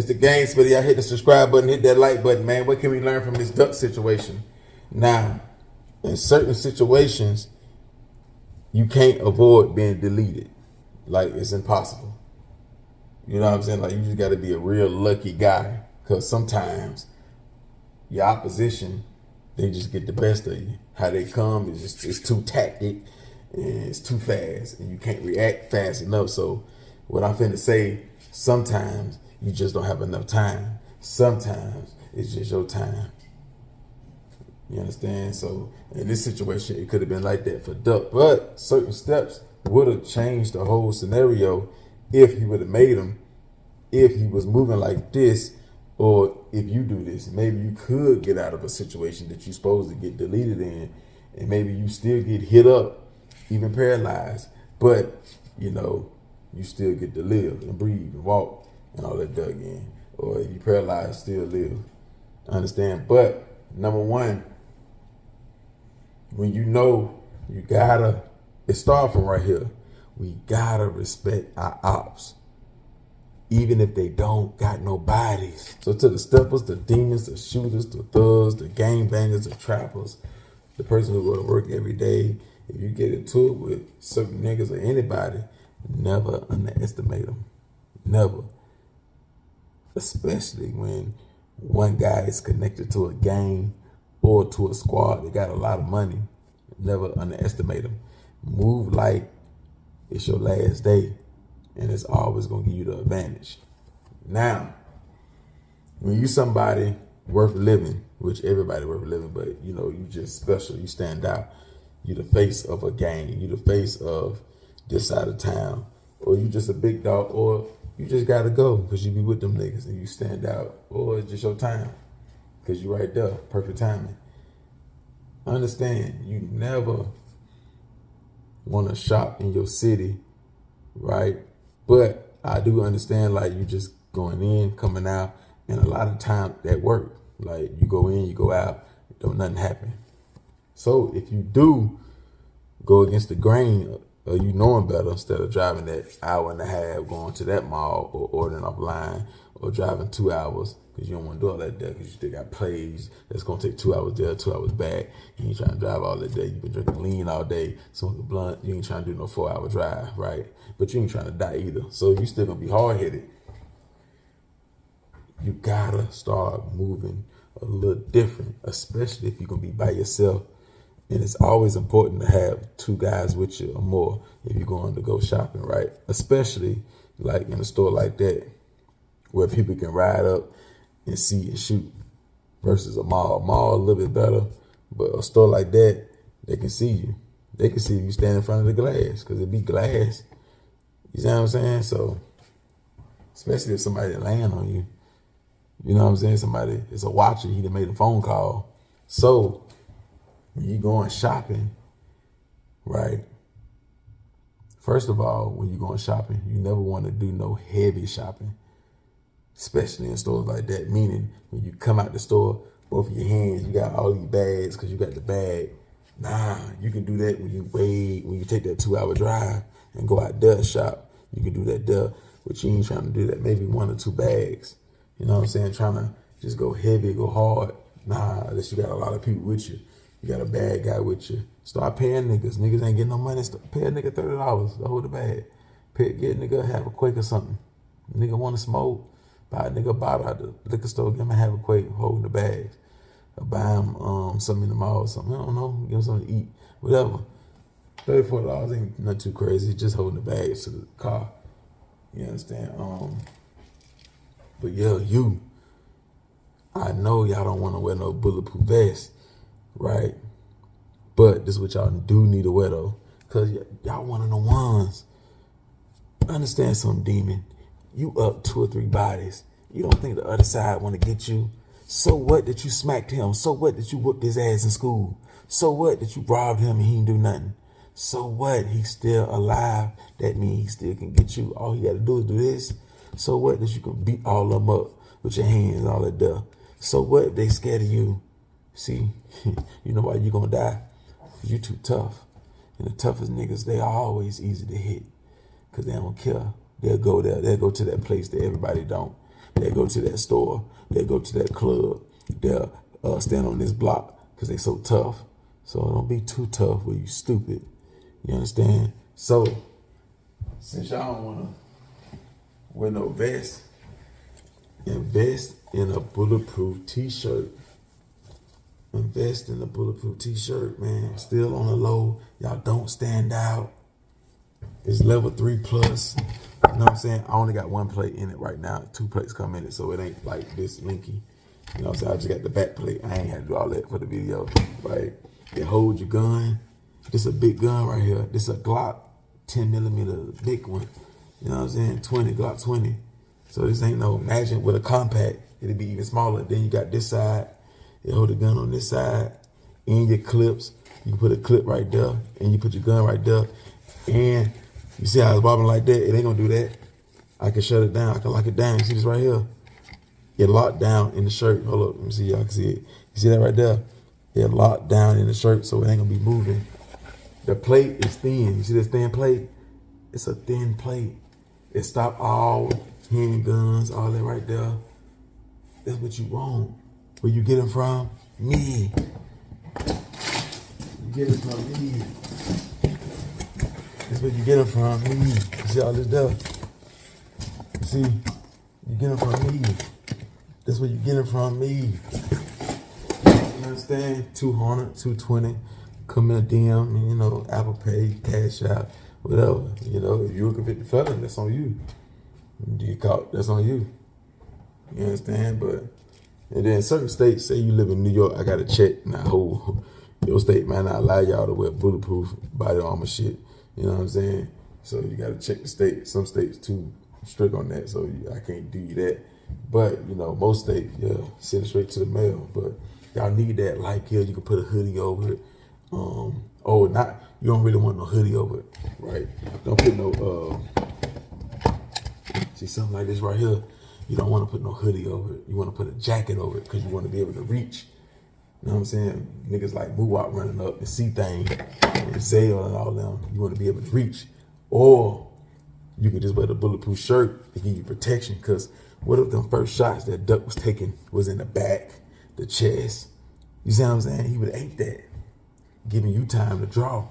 It's the game, Smitty. Y'all hit the subscribe button, hit that like button, man. What can we learn from this duck situation? Now, in certain situations, you can't avoid being deleted. Like, it's impossible. You know what I'm saying? Like, you just got to be a real lucky guy. Because sometimes your opposition, they just get the best of you. How they come is just, it's too tactic and it's too fast. And you can't react fast enough. So, what I'm finna say, sometimes you just don't have enough time. Sometimes it's just your time. You understand? So in this situation, it could have been like that for Duck, but certain steps would have changed the whole scenario if he would have made them. If he was moving like this, or if you do this, maybe you could get out of a situation that you're supposed to get deleted in, and maybe you still get hit up, even paralyzed, but you know, you still get to live and breathe and walk and all that dug in. Or if you paralyzed, still live. Understand? But number one, when you know, you gotta, it starts from right here. We gotta respect our ops, even if they don't got no bodies. So to the steppers, the demons, the shooters, the thugs, the gangbangers, the trappers, the person who go to work every day, if you get into it with certain niggas or anybody, never underestimate them. Never. Especially when one guy is connected to a gang or to a squad that got a lot of money. Never underestimate them. Move like it's your last day, and it's always gonna give you the advantage. Now, when you somebody worth living, which everybody worth living, but you know, you just special, you stand out. You the face of a gang, you the face of this side of town, or you just a big dog, or you just gotta go because you be with them niggas and you stand out, or it's just your time because you right there, perfect timing. Understand, you never want to shop in your city, right? But I do understand, like, you just going in, coming out, and a lot of time that work. Like, you go in, you go out, don't nothing happen. So if you do go against the grain, or you knowing better, instead of driving that hour and a half going to that mall or ordering offline, or driving 2 hours because you don't want to do all that there because you still got plays that's going to take 2 hours there, 2 hours back. You ain't trying to drive all that day. You've been drinking lean all day, smoking blunt. You ain't trying to do no 4-hour drive, right? But you ain't trying to die either. So you still going to be hard-headed. You got to start moving a little different, especially if you're going to be by yourself. And it's always important to have 2 guys with you or more if you're going to go shopping, right? Especially like in a store like that where people can ride up and see and shoot versus a mall. A mall a little bit better, but a store like that, they can see you. They can see you stand in front of the glass because it be glass. You see what I'm saying? So, especially if somebody land on you. You know what I'm saying? Somebody is a watcher. He done made a phone call. So, when you going shopping, right? First of all, when you going shopping, you never want to do no heavy shopping, especially in stores like that. Meaning, when you come out the store, both of your hands, you got all these bags because you got the bag. Nah, you can do that when you take that 2-hour drive and go out there and shop. You can do that there, but you ain't trying to do that. Maybe 1 or 2 bags. You know what I'm saying? Trying to just go heavy, go hard. Nah, unless you got a lot of people with you. You got a bad guy with you. Start paying niggas. Niggas ain't getting no money. Pay a nigga $30 to hold the bag. Get a nigga have a Quake or something. Nigga want to smoke. Buy a nigga a bottle at the liquor store. Give him a have a Quake holding the bags. Or buy him something in the mall or something. I don't know. Give him something to eat. Whatever. $34 ain't not too crazy. Just holding the bags to the car. You understand? But yeah, I know y'all don't want to wear no bulletproof vest. Right? But this is what y'all do need to wear though. Cause y'all one of the ones. Understand something, demon. You up 2 or 3 bodies. You don't think the other side want to get you. So what that you smacked him? So what that you whooped his ass in school? So what that you robbed him and he didn't do nothing? So what? He's still alive. That means he still can get you. All he got to do is do this. So what that you can beat all of them up with your hands and all that there. So what if they scared of you? See, you know why you gonna die? You too tough. And the toughest niggas, they are always easy to hit. Cause they don't care. They'll go there. They'll go to that place that everybody don't. They go to that store. They go to that club. They'll stand on this block because they so tough. So don't be too tough where you stupid. You understand? So since y'all don't want to wear no vest, invest in a bulletproof t-shirt. Invest in a bulletproof t-shirt, man. Still on the low. Y'all don't stand out. It's level 3+. You know what I'm saying? I only got 1 plate in it right now. 2 plates come in it, so it ain't like this linky. You know what I'm saying? I just got the back plate. I ain't had to do all that for the video, right? It holds your gun. This a big gun right here. This a Glock 10mm, big one. You know what I'm saying? Glock 20. So this ain't no, imagine with a compact, it'd be even smaller. Then you got this side. You hold the gun on this side. In your clips, you can put a clip right there, and you put your gun right there. And you see how it's bobbing like that? It ain't gonna do that. I can shut it down. I can lock it down. You see this right here? It locked down in the shirt. Hold up, let me see, y'all can see it. You see that right there? It locked down in the shirt, so it ain't gonna be moving. The plate is thin. You see this thin plate? It's a thin plate. It stop all handguns, all that right there. That's what you want. Where you get them from? Me. You get it from me. That's where you get them from, me. You see all this stuff? You see? You get them from me. That's where you get them from, me. You understand? 200, 220. Come in a DM, you know, Apple Pay, Cash App, whatever. You know, if you're a convicted felon, that's on you. You get caught, that's on you. You understand? But, and then certain states, say you live in New York, I got to check. Now, your state might not allow y'all to wear bulletproof body armor shit. You know what I'm saying? So you got to check the state. Some states too strict on that, so I can't do you that. But, you know, most states, yeah, send it straight to the mail. But y'all need that light here. You can put a hoodie over it. You don't really want no hoodie over it, right? Don't put no, see something like this right here. You don't want to put no hoodie over it. You want to put a jacket over it because you want to be able to reach. You know what I'm saying? Niggas like Muwop running up and see things, and Zale and all them. You want to be able to reach. Or you can just wear the bulletproof shirt to give you protection, because what if them first shots that Duck was taking was in the back, the chest? You see what I'm saying? He would have ate that, giving you time to draw.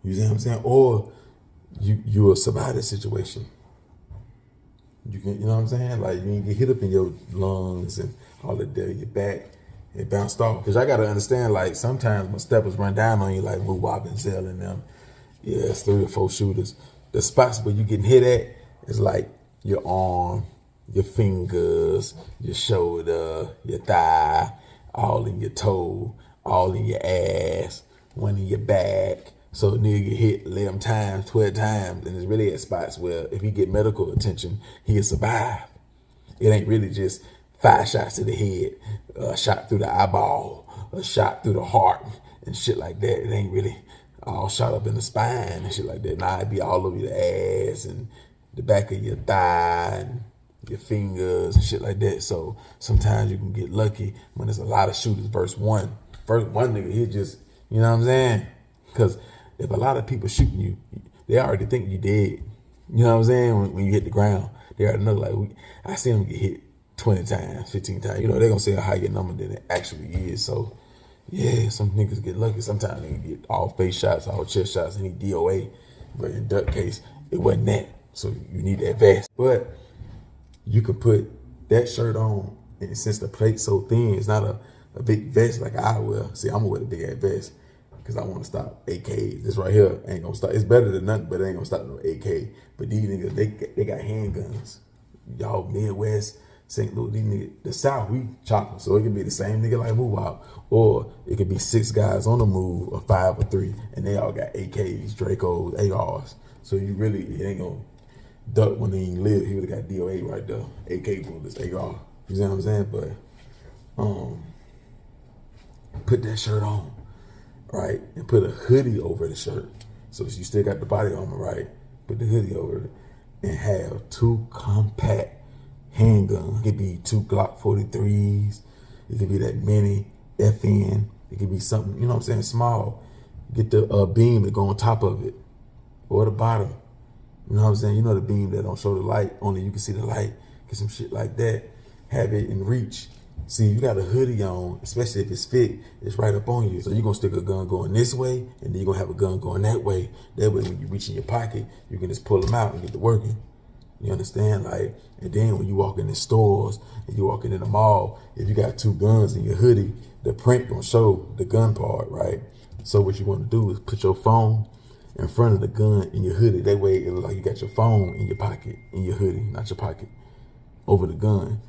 You see what I'm saying? Or you'll survive that situation. You can, you know what I'm saying? Like, you get hit up in your lungs and all that there, your back, it bounced off. Because I got to understand, like, sometimes when steppers run down on you, like Muwop and Zell and them, yeah, it's 3 or 4 shooters. The spots where you getting hit at is like your arm, your fingers, your shoulder, your thigh, all in your toe, all in your ass, one in your back. So a nigga get hit 11 times, 12 times, and it's really at spots where if he get medical attention, he'll survive. It ain't really just 5 shots to the head, a shot through the eyeball, a shot through the heart, and shit like that. It ain't really all shot up in the spine and shit like that. Nah, it be all over your ass and the back of your thigh and your fingers and shit like that. So sometimes you can get lucky when there's a lot of shooters versus one. First one nigga, he just, you know what I'm saying? Because if a lot of people shooting you, they already think you dead. You know what I'm saying? When you hit the ground, they already know, like, I seen them get hit 20 times, 15 times. You know, they're going to say a higher number than it actually is. So, yeah, some niggas get lucky. Sometimes they get all face shots, all chest shots, and he DOA. But in Duck case, it wasn't that. So you need that vest. But you can put that shirt on, and since the plate's so thin, it's not a big vest like I will. See, I'm going to wear the big ass vest because I want to stop AKs. This right here ain't going to stop. It's better than nothing, but it ain't going to stop no AK. But these niggas, they got handguns. Y'all Midwest, St. Louis, these niggas, the South, we chopping. So it could be the same nigga like Muwop, or it could be 6 guys on the move, or 5 or 3, and they all got AKs, Dracos, ARs. So you really, it ain't going to Duck when he ain't live. He would have got DOA right there. AK bullets, AR. You see what I'm saying? But put that shirt on, right? And put a hoodie over the shirt. So you still got the body armor, right? Put the hoodie over it and have 2 compact handguns. It could be 2 Glock 43s. It could be that mini FN. It could be something, you know what I'm saying, small. Get the beam that go on top of it or the bottom. You know what I'm saying? You know the beam that don't show the light, only you can see the light. pocket, some shit like that. Have it in reach. See, you got a hoodie on, especially if it's fit, it's right up on you. So you're gonna stick a gun going this way, and then you're gonna have a gun going that way. That way, when you reach in your pocket, you can just pull them out and get to working. You understand? Like, and then when you walk in the stores and you walking in the mall, if you got 2 guns in your hoodie, the print gonna show the gun part, right? So what you want to do is put your phone in front of the gun in your hoodie. That way, it look like you got your phone in your pocket, in your hoodie, not your pocket, over the gun.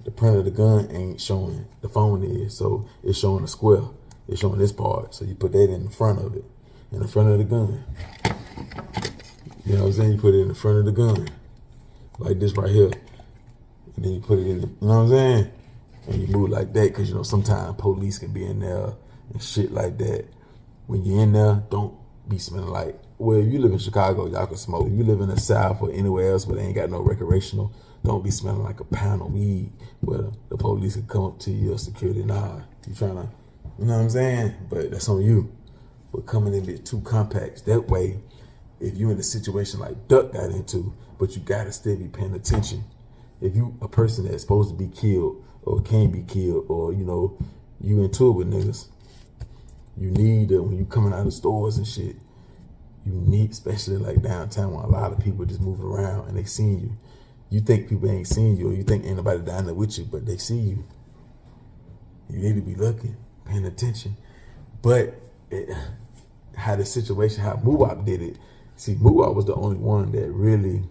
The print of the gun ain't showing, the phone is, so it's showing a square. It's showing this part, so you put that in front of it, in the front of the gun. You know what I'm saying? You put it in the front of the gun, like this right here, and then you put it in, you know what I'm saying? And you move like that, because you know sometimes police can be in there and shit like that. When you're in there, don't be smelling like, well, if you live in Chicago, y'all can smoke. If you live in the South or anywhere else where they ain't got no recreational, don't be smelling like a pound of weed where the police could come up to you or security. Nah, you trying to, you know what I'm saying? But that's on you. But coming in with 2 compacts, that way, if you in a situation like Duck got into, but you gotta still be paying attention. If you a person that's supposed to be killed or can be killed, or you know, you into it with niggas, you need when you coming out of stores and shit, you need, especially like downtown where a lot of people just moving around and they seen you. You think people ain't seen you, or you think ain't nobody down there with you, but they see you. You need to be looking, paying attention. But how the situation, how Muwop did it, see, Muwop was the only one that really,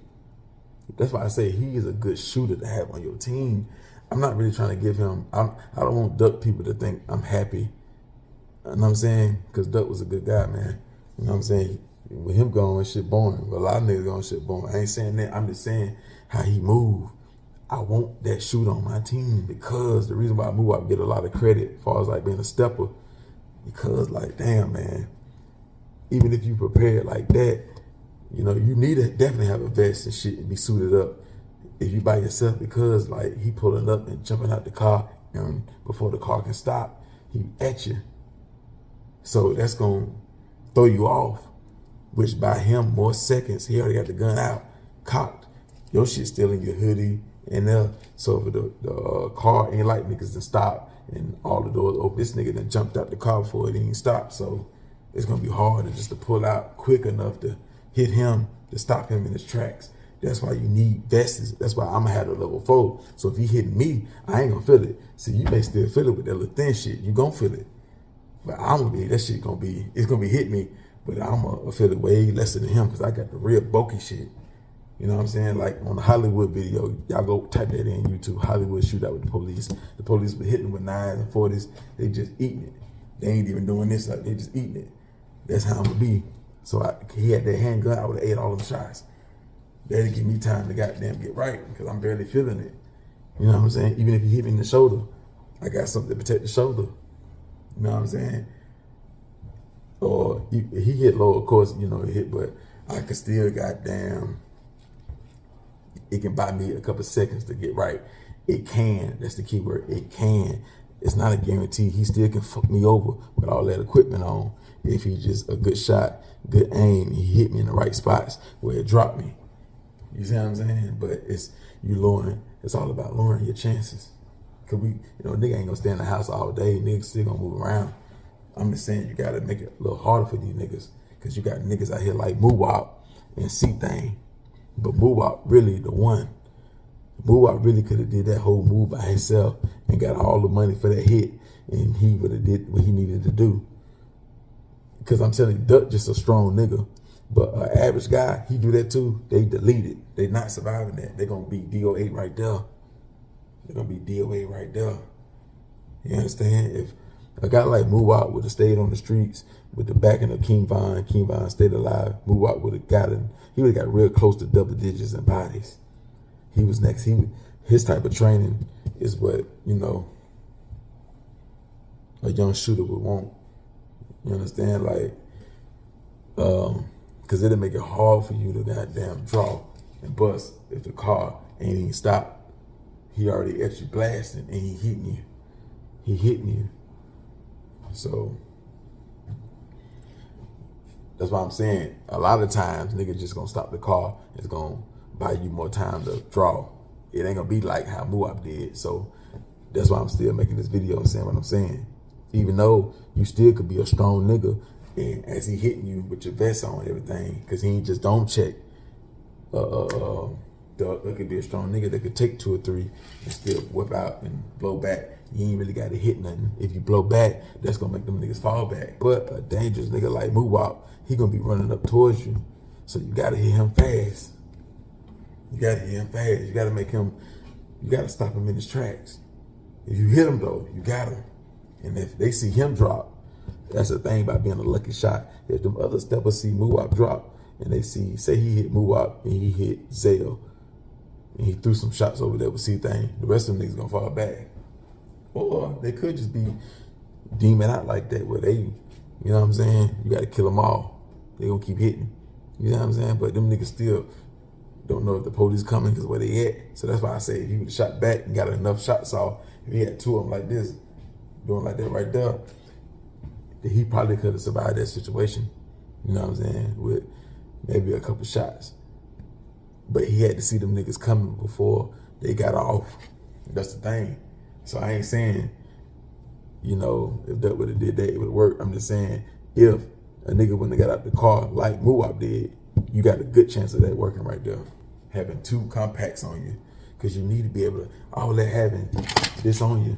that's why I say he is a good shooter to have on your team. I'm not really trying to give him, I don't want Duck people to think I'm happy. You know what I'm saying? Because Duck was a good guy, man. You know what I'm saying? With him going, shit boring. But a lot of niggas going, shit boring. I ain't saying that. I'm just saying how he moved. I want that shooter on my team, because the reason why Muwop get a lot of credit as far as like being a stepper, because like, damn, man, even if you prepared like that, you know, you need to definitely have a vest and shit and be suited up if you by yourself, because like he pulling up and jumping out the car, and before the car can stop, he at you. So that's gonna throw you off, which by him, more seconds, he already got the gun out, cocked. Your shit still in your hoodie and there. So if the car ain't like niggas to stop and all the doors open, this nigga done jumped out the car before it even stopped. So it's gonna be hard to pull out quick enough to hit him, to stop him in his tracks. That's why you need vests. That's why I'm gonna have a level 4. So if he hit me, I ain't gonna feel it. See, you may still feel it with that little thin shit. You gonna feel it. But I'm gonna be, that shit gonna be, it's gonna be hit me, but I'm gonna feel it way less than him, because I got the real bulky shit. You know what I'm saying? Like on the Hollywood video, y'all go type that in YouTube, Hollywood shootout with the police. The police were hitting with 9s and 40s. They just eating it. They ain't even doing this, like they just eating it. That's how I'm gonna be. So he had that handgun, I would have ate all them shots. That'd give me time to goddamn get right, because I'm barely feeling it. You know what I'm saying? Even if he hit me in the shoulder, I got something to protect the shoulder. You know what I'm saying? Or he hit low, of course, you know, he hit, but I could still goddamn, it can buy me a couple seconds to get right. It can, that's the key word, it can. It's not a guarantee. He still can fuck me over with all that equipment on. If he's just a good shot, good aim, he hit me in the right spots where it dropped me. You see what I'm saying? But it's all about lowering your chances. Cause we, you know, nigga ain't gonna stay in the house all day. Niggas still gonna move around. I'm just saying you gotta make it a little harder for these niggas, cause you got niggas out here like Muwop and C-Thing. But Muwop really the one. Muwop really could have did that whole move by himself and got all the money for that hit, and he would have did what he needed to do. Cause I'm telling you, Duck just a strong nigga. But an average guy, he do that too. They delete it. They not surviving that. They're gonna be DO8 right there. They're gonna be DO8 right there. You understand? If a guy like Muwop would have stayed on the streets with the backing of King Von stayed alive, Muwop would have he would have got real close to double digits in bodies. He was next. His type of training is what, you know, a young shooter would want. You understand? Like, because it'll make it hard for you to goddamn draw and bust if the car ain't even stopped. He already at you blasting and he hitting you. He hitting you. So that's why I'm saying a lot of times niggas just gonna stop the car. It's gonna buy you more time to draw. it ain't gonna be like how Muwop did. So that's why I'm still making this video and saying what I'm saying. Even though you still could be a strong nigga, and as he hitting you with your vest on and everything, because he ain't just don't check. There could be a strong nigga that could take 2 or 3 and still whip out and blow back. You ain't really got to hit nothing. If you blow back, that's gonna make them niggas fall back. But a dangerous nigga like Muwop, he gonna be running up towards you. So you gotta hit him fast. You gotta hit him fast. You gotta make him, you gotta stop him in his tracks. If you hit him though, you got him. And if they see him drop, that's the thing about being a lucky shot. If them other steppers see Muwop drop and they see, say he hit Muwop and he hit Zale and he threw some shots over there with C-Thing, the rest of them niggas gonna fall back. Or they could just be deeming out like that where they, you know what I'm saying? You gotta kill them all. They gonna keep hitting. You know what I'm saying? But them niggas still don't know if the police coming because where they at. So that's why I say if you shot back and got enough shots off, if he had 2 of them like this, doing like that right there, then he probably could have survived that situation. You know what I'm saying? With maybe a couple shots. But he had to see them niggas coming before they got off. That's the thing. So I ain't saying, you know, if that would have did that, it would work. I'm just saying, if a nigga wouldn't have got out the car like Muwop did, you got a good chance of that working right there. Having 2 compacts on you. Because you need to be able to, all that having this on you,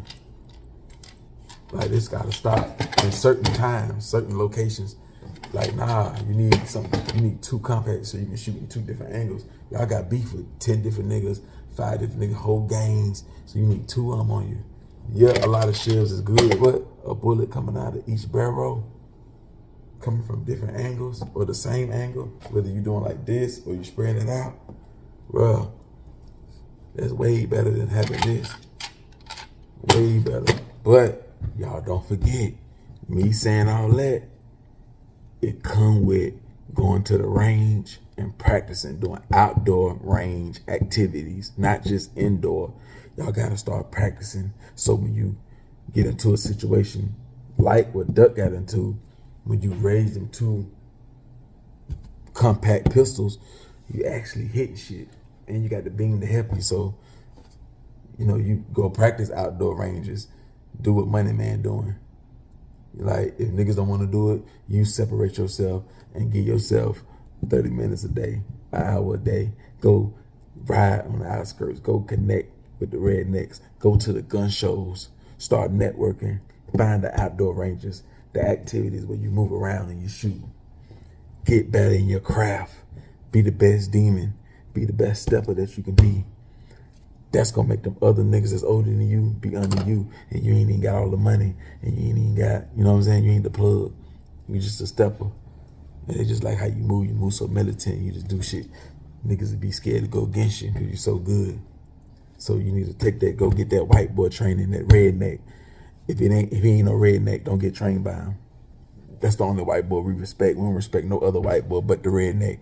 like this gotta stop in certain times, certain locations. Like, nah, you need something, you need 2 compacts so you can shoot in 2 different angles. Y'all got beef with 10 different niggas, 5 different niggas, whole gangs. So you need 2 of them on you. Yeah, a lot of shells is good, but a bullet coming out of each barrel, coming from different angles or the same angle, whether you doing like this or you spreading it out, bro, that's way better than having this. Way better. But y'all don't forget, me saying all that, it come with going to the range and practicing, doing outdoor range activities, not just indoor. Y'all gotta start practicing so when you get into a situation like what Duck got into, when you raise them 2 compact pistols, you actually hit shit. And you got the beam to help you. So, you know, you go practice outdoor ranges. Do what Money Man doing. Like, if niggas don't want to do it, you separate yourself and give yourself 30 minutes a day, an hour a day. Go ride on the outskirts. Go connect with the rednecks. Go to the gun shows. Start networking. Find the outdoor ranges, the activities where you move around and you shoot. Get better in your craft. Be the best demon. Be the best stepper that you can be. That's gonna make them other niggas that's older than you be under you, and you ain't even got all the money, and you ain't even got, you know what I'm saying? You ain't the plug. You just a stepper. And they just like how you move so militant, you just do shit. Niggas would be scared to go against you because you're so good. So you need to take that, go get that white boy training, that redneck. If he ain't no redneck, don't get trained by him. That's the only white boy we respect. We don't respect no other white boy but the redneck.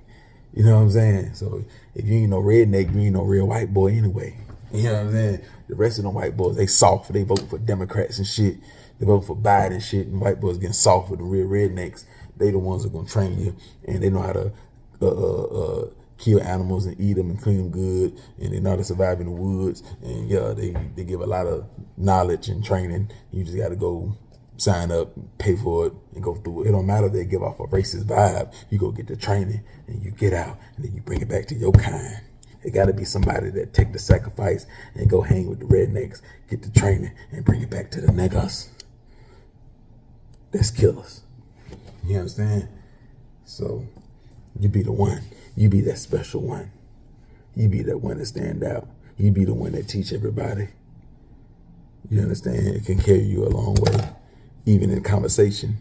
You know what I'm saying? So if you ain't no redneck, you ain't no real white boy anyway. You know what I'm saying? The rest of them white boys, they soft. They vote for Democrats and shit. They vote for Biden and shit. And white boys getting soft with the real rednecks. They the ones that gonna train you, and they know how to kill animals and eat them and clean them good, and they know how to survive in the woods. And yeah, they give a lot of knowledge and training. You just gotta go sign up, pay for it, and go through it. It don't matter if they give off a racist vibe. You go get the training, and you get out, and then you bring it back to your kind. It gotta be somebody that take the sacrifice and go hang with the rednecks, get the training, and bring it back to the niggas. That's killers. You understand? So, you be the one. You be that special one. You be that one that stand out. You be the one that teach everybody. You understand? It can carry you a long way. Even in conversation.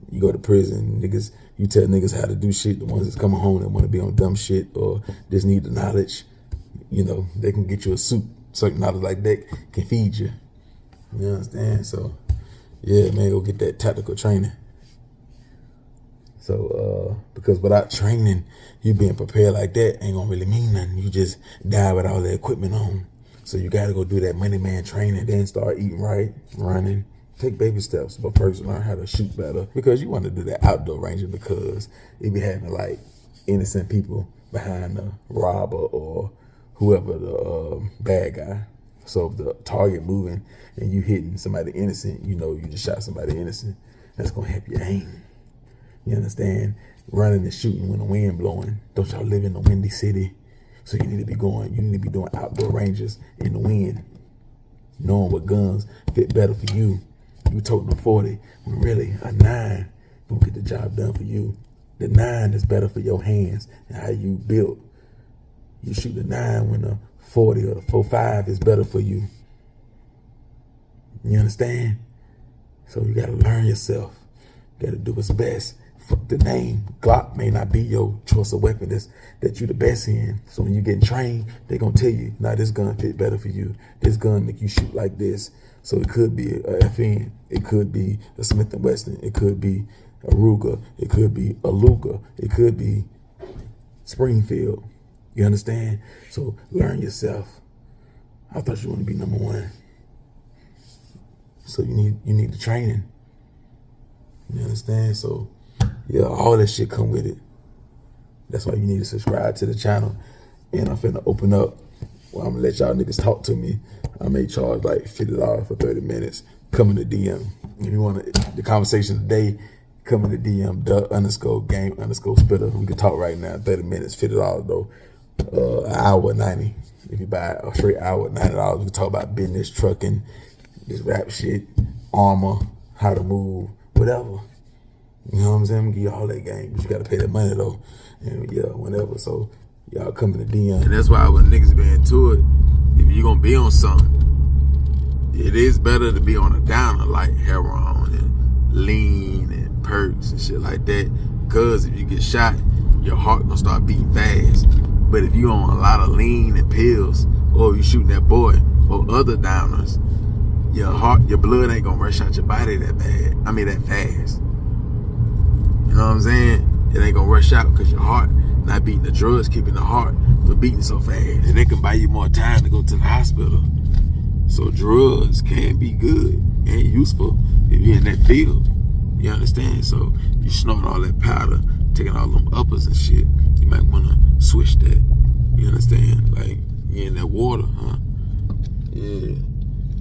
You go to prison, niggas, you tell niggas how to do shit. The ones that's coming home that want to be on dumb shit or just need the knowledge, you know, they can get you a suit. Certain knowledge like that can feed you. You understand? So, yeah, man, go get that tactical training. So, because without training, you being prepared like that ain't gonna really mean nothing. You just die with all the equipment on. So you gotta go do that Money Man training, then start eating right, running. Take baby steps, but first learn how to shoot better, because you want to do that outdoor ranging, because it be having like innocent people behind the robber or whoever the bad guy. So if the target moving and you hitting somebody innocent, you know you just shot somebody innocent. That's gonna help you aim. You understand? Running and shooting when the wind blowing. Don't y'all live in a windy city? So you need to be doing outdoor ranges in the wind, knowing what guns fit better for you. You toting a 40 when really a 9 gonna get the job done for you. The 9 is better for your hands and how you built. You shoot the 9 when the 40 or the 45 is better for you. You understand? So you gotta learn yourself. You gotta do what's best. Fuck the name. Glock may not be your choice of weapon that you the best in. So when you getting trained, they gonna tell you, nah, this gun fit better for you. This gun make you shoot like this. So it could be a FN. It could be a Smith & Wesson. It could be a Ruger. It could be a Luger. It could be Springfield. You understand? So learn yourself. I thought you want to be number one. So you need the training. You understand? So yeah, all that shit come with it. That's why you need to subscribe to the channel. And I'm finna open up. Well, I'm gonna let y'all niggas talk to me. I may charge like $50 for 30 minutes. Come in the DM. If you want the conversation today, come in the DM, _game_spitter. We can talk right now, 30 minutes, $50 though. An hour 90. If you buy a straight hour, $90, we can talk about business, trucking, this rap shit, armor, how to move, whatever. You know what I'm saying? I'm gonna give you all that game, but you gotta pay that money though. And yeah, whatever. So y'all come to the DM. And that's why when niggas be into it, if you gonna be on something, it is better to be on a downer like heroin and lean and perks and shit like that. Cause if you get shot, your heart gonna start beating fast. But if you on a lot of lean and pills, or you shooting that boy or other downers, your blood ain't gonna rush out your body that fast. You know what I'm saying? It ain't gonna rush out because your heart not beating. The drugs keeping the heart from beating so fast. And they can buy you more time to go to the hospital. So drugs can be good and useful if you're in that field. You understand? So you snorting all that powder, taking all them uppers and shit, you might wanna switch that. You understand? Like, you in that water, huh? Yeah.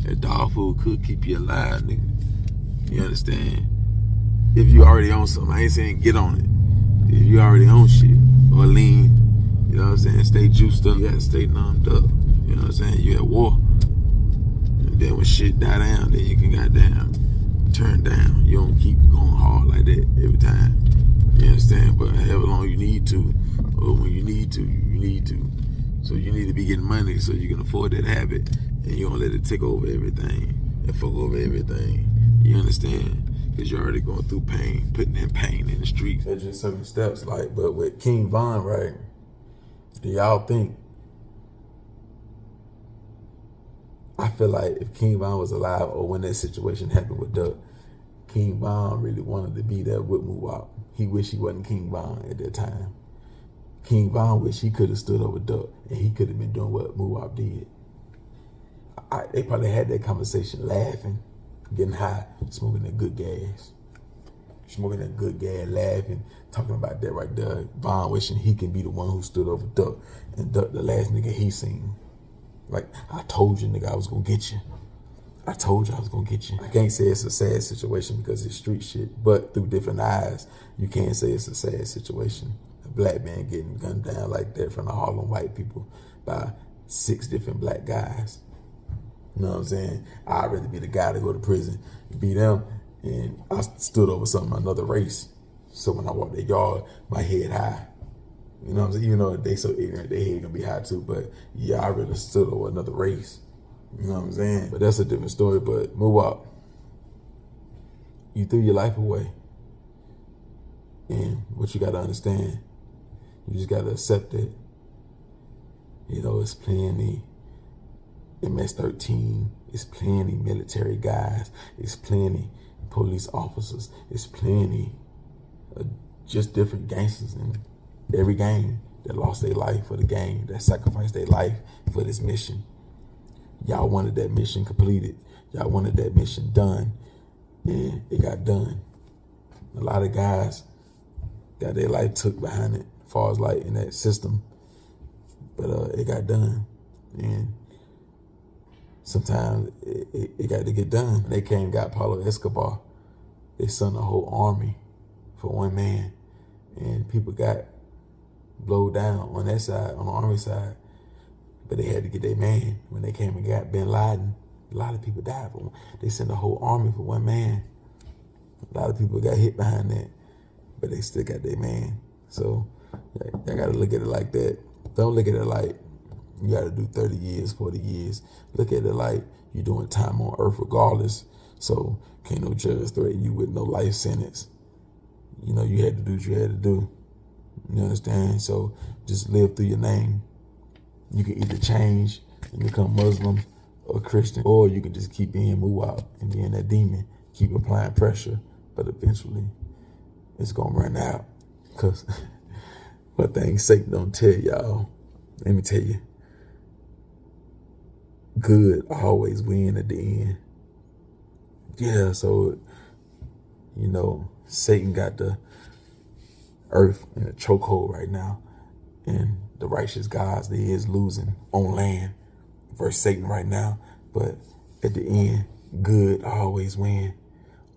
That dog food could keep you alive, nigga. You understand? If you already own something, I ain't saying get on it. If you already own shit, or lean, you know what I'm saying? Stay juiced up, you gotta stay numbed up. You know what I'm saying? You at war. And then when shit die down, then you can goddamn turn down. You don't keep going hard like that every time. You understand? But however long you need to, or when you need to, you need to. So you need to be getting money so you can afford that habit, and you don't let it take over everything and fuck over everything. You understand? Because you're already going through pain, putting in pain in the streets. There's just certain steps, like, but with King Von, right? Do y'all think? I feel like if King Von was alive, or when that situation happened with Duck, King Von really wanted to be there with Muwop. He wished he wasn't King Von at that time. King Von wished he could have stood over Duck, and he could have been doing what Muwop did. They probably had that conversation laughing, getting high, smoking that good gas. Smoking that good gas, laughing, talking about that right there. Von wishing he can be the one who stood over Duck, and Duck the last nigga he seen. Like, I told you, nigga, I was gonna get you. I told you I was gonna get you. I can't say it's a sad situation because it's street shit, but through different eyes, you can say it's a sad situation. A black man getting gunned down like that from the Harlem white people by 6 different black guys. You know what I'm saying? I'd rather be the guy to go to prison, be them, and I stood over another race. So when I walk their yard, my head high. You know what I'm saying? Even though they so ignorant, their head gonna be high too, but yeah, I really stood over another race. You know what I'm saying? But that's a different story. But Muwop, you threw your life away. And what you gotta understand, you just gotta accept it. You know, it's plenty MS-13, it's plenty military guys, it's plenty police officers, it's plenty just different gangsters in every game that lost their life for the game, that sacrificed their life for this mission. Y'all wanted that mission completed. Y'all wanted that mission done, and it got done. A lot of guys got their life took behind it, as far as like in that system. but it got done. And sometimes it got to get done. They came and got Pablo Escobar. They sent a whole army for one man, and people got blowed down on that side, on the army side. But they had to get their man. When they came and got Bin Laden, a lot of people died. But they sent a whole army for one man. A lot of people got hit behind that, but they still got their man. So I got to look at it like that. Don't look at it like you got to do 30 years, 40 years. Look at it like you're doing time on earth regardless. So can't no judge threaten you with no life sentence. You know, you had to do what you had to do. You understand? So just live through your name. You can either change and become Muslim or Christian, or you can just keep being Muwop and being that demon, keep applying pressure, but eventually it's gonna run out. Cause one thing Satan don't tell y'all, let me tell you, good always win at the end. Yeah, so, you know, Satan got the earth in a chokehold right now, and the righteous gods, they is losing on land versus Satan right now. But at the end, good always win.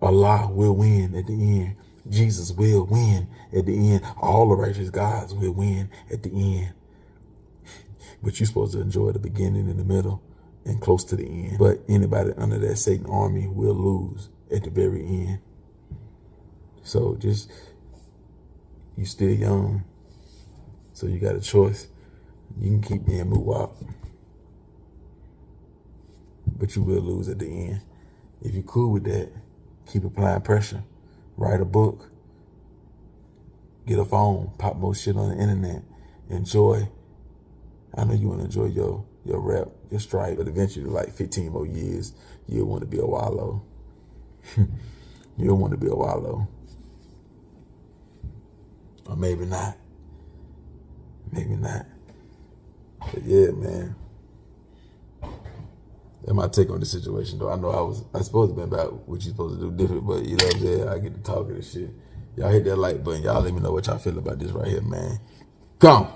Allah will win at the end. Jesus will win at the end. All the righteous gods will win at the end. But you're supposed to enjoy the beginning and the middle and close to the end. But anybody under that Satan army will lose at the very end. So just, you still young. So you got a choice. You can keep being Muwop, but you will lose at the end. If you're cool with that, keep applying pressure. Write a book. Get a phone. Pop more shit on the internet. Enjoy. I know you want to enjoy your rap, your strike, but eventually, like 15 more years, you'll want to be a wallow. You'll want to be a wallow. Or maybe not. Maybe not. But yeah, man. That's my take on the situation, though. I know I supposed to be about what you supposed to do different, but you know what I'm saying? I get to talking and shit. Y'all hit that like button. Y'all let me know what y'all feel about this right here, man. Come.